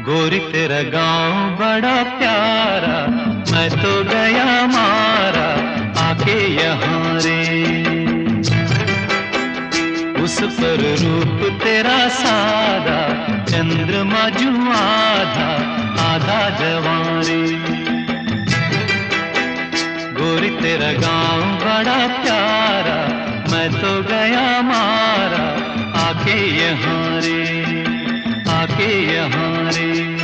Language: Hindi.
गोरी तेरा गांव बड़ा प्यारा, मैं तो गया मारा आके यहाँ रे। उस पर रूप तेरा सादा, चंद्रमा जू आधा आधा जवां रे। गोरी तेरा गांव बड़ा प्यारा, मैं तो गया मारा आके यहाँ रे, आके यहाँ रे।